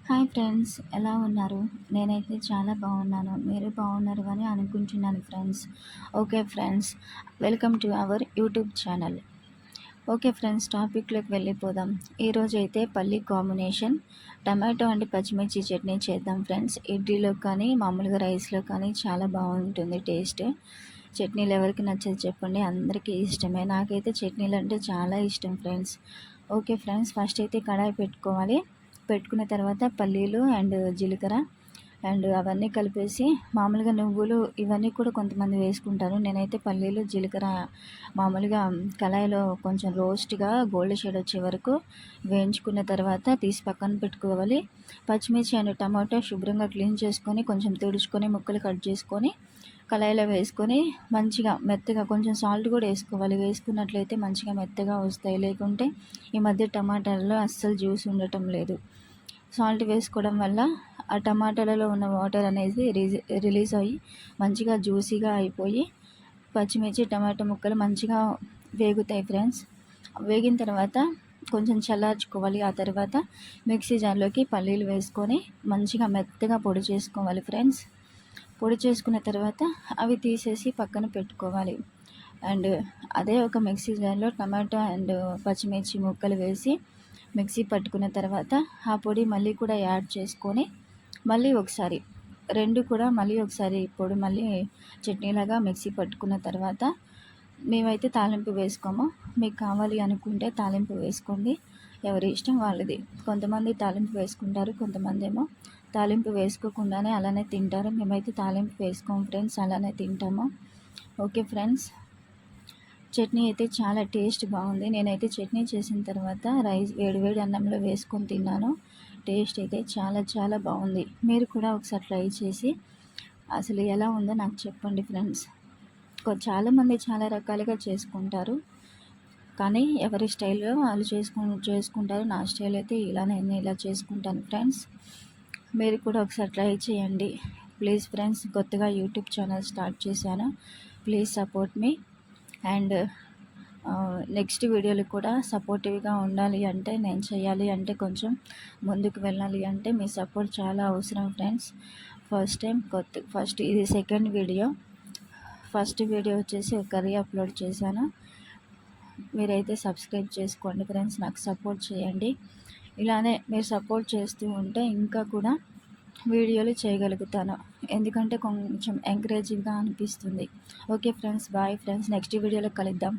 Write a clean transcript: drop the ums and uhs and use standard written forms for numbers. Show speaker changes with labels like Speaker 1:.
Speaker 1: Hi friends, ఎలా ఉన్నారు? నేనైతే చాలా బాగున్నాను. మీరు బాగున్నారు అని అనుకుంటున్నాను friends. Okay friends, welcome to our YouTube channel. Okay friends, టాపిక్లోకి వెళ్ళిపోదాం. ఈరోజు అయితే పల్లి కాంబినేషన్ టమాటో అండ్ పచ్చిమిర్చి చట్నీ చేద్దాం ఫ్రెండ్స్. ఇడ్లీలో కానీ మామూలుగా రైస్లో కానీ చాలా బాగుంటుంది టేస్ట్. చట్నీలు ఎవరికి నచ్చదు చెప్పండి, అందరికీ ఇష్టమే. నాకైతే చట్నీలు అంటే చాలా ఇష్టం ఫ్రెండ్స్. ఓకే ఫ్రెండ్స్, ఫస్ట్ అయితే కడాయి పెట్టుకోవాలి. పెట్టుకున్న తర్వాత పల్లీలు అండ్ జీలకర్ర అండ్ అవన్నీ కలిపేసి, మామూలుగా నువ్వులు ఇవన్నీ కూడా కొంతమంది వేసుకుంటారు. నేనైతే పల్లీలు జీలకర్ర మామూలుగా కళాయిలో కొంచెం రోస్ట్గా గోల్డ్ షేడ్ వచ్చే వరకు వేయించుకున్న తర్వాత తీసి పక్కన పెట్టుకోవాలి. పచ్చిమిర్చి అండ్ టమాటో శుభ్రంగా క్లీన్ చేసుకొని కొంచెం తుడుచుకొని ముక్కలు కట్ చేసుకొని కళాయిలో వేసుకొని మంచిగా మెత్తగా కొంచెం సాల్ట్ కూడా వేసుకోవాలి. వేసుకున్నట్లయితే మంచిగా మెత్తగా వస్తాయి. లేకుంటే ఈ మధ్య టమాటాలలో అస్సలు జ్యూస్ ఉండటం లేదు. సాల్ట్ వేసుకోవడం వల్ల ఆ టమాటాలలో ఉన్న వాటర్ అనేది రిలీజ్ అయ్యి మంచిగా జ్యూసీగా అయిపోయి పచ్చిమిర్చి టమాటా ముక్కలు మంచిగా వేగుతాయి ఫ్రెండ్స్. వేగిన తర్వాత కొంచెం చల్లార్చుకోవాలి. ఆ తర్వాత మిక్సీ జార్లోకి పల్లీలు వేసుకొని మంచిగా మెత్తగా పొడి చేసుకోవాలి ఫ్రెండ్స్. పొడి చేసుకున్న తర్వాత అవి తీసేసి పక్కన పెట్టుకోవాలి. అండ్ అదే ఒక మిక్సీ జార్లో టమాటో అండ్ పచ్చిమిర్చి ముక్కలు వేసి మిక్సీ పట్టుకున్న తర్వాత ఆ పొడి మళ్ళీ కూడా యాడ్ చేసుకొని మళ్ళీ ఒకసారి రెండు కూడా మళ్ళీ ఒకసారి పొడి మళ్ళీ చట్నీలాగా మిక్సీ పట్టుకున్న తర్వాత మేమైతే తాలింపు వేసుకోము. మీకు కావాలి అనుకుంటే తాలింపు వేసుకోండి, ఎవరి ఇష్టం వాళ్ళది. కొంతమంది తాలింపు వేసుకుంటారు, కొంతమంది ఏమో తాలింపు వేసుకోకుండానే అలానే తింటారు. మేమైతే తాలింపు వేసుకోము ఫ్రెండ్స్, అలానే తింటాము. ఓకే ఫ్రెండ్స్, చట్నీ అయితే చాలా టేస్ట్ బాగుంది. నేనైతే చట్నీ చేసిన తర్వాత రైస్ వేడివేడి అన్నంలో వేసుకొని తిన్నాను. టేస్ట్ అయితే చాలా చాలా బాగుంది. మీరు కూడా ఒకసారి ట్రై చేసి అసలు ఎలా ఉందో నాకు చెప్పండి ఫ్రెండ్స్. చాలామంది చాలా రకాలుగా చేసుకుంటారు, కానీ ఎవరి స్టైల్లో వాళ్ళు చేసుకుంటారు. నా స్టైల్ అయితే ఇలా, నేను ఇలా చేసుకుంటాను ఫ్రెండ్స్. మీరు కూడా ఒకసారి ట్రై చేయండి ప్లీజ్ ఫ్రెండ్స్. కొత్తగా యూట్యూబ్ ఛానల్ స్టార్ట్ చేశాను, please support me. And next వీడియోలు కూడా సపోర్టివ్గా ఉండాలి అంటే, నేను చేయాలి అంటే, కొంచెం ముందుకు వెళ్ళాలి అంటే మీ సపోర్ట్ చాలా అవసరం ఫ్రెండ్స్. ఫస్ట్ ఇది సెకండ్ వీడియో. ఫస్ట్ వీడియో వచ్చేసి ఒక కర్రీ అప్లోడ్ చేశాను. మీరైతే సబ్స్క్రైబ్ చేసుకోండి ఫ్రెండ్స్, నాకు సపోర్ట్ చేయండి. ఇలానే మీరు సపోర్ట్ చేస్తూ ఉంటే ఇంకా కూడా వీడియోలు చేయగలుగుతాను, ఎందుకంటే కొంచెం ఎంకరేజింగ్గా అనిపిస్తుంది. Okay friends, bye friends, next వీడియోలో కలుద్దాం.